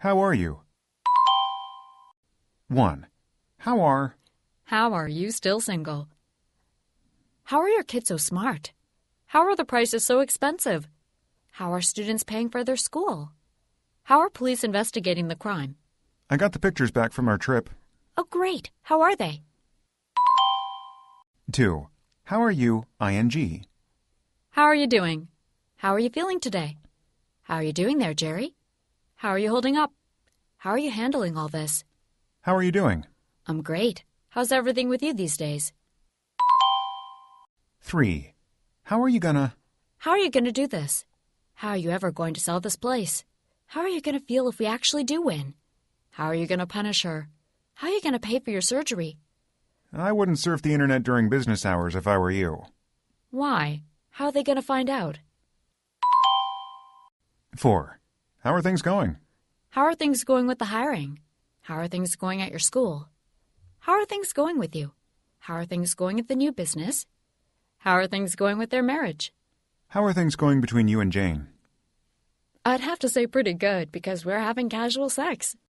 How are you? 1. How are you still single? How are your kids so smart? How are the prices so expensive? How are students paying for their school? How are police investigating the crime? I got the pictures back from our trip. Oh, great. How are they? 2. How are you, ing? How are you doing? How are you feeling today? How are you doing there, Jerry? How are you holding up? How are you handling all this? How are you doing? I'm great. How's everything with you these days? 3. How are you gonna? How are you going to do this? How are you ever going to sell this place? How are you going to feel if we actually do win? How are you going to punish her? How are you going to pay for your surgery? I wouldn't surf the internet during business hours if I were you. Why? How are they going to find out? 4. How are things going? How are things going with the hiring? How are things going at your school? How are things going with you? How are things going at the new business? How are things going with their marriage? How are things going between you and Jane? I'd have to say pretty good because we're having casual sex.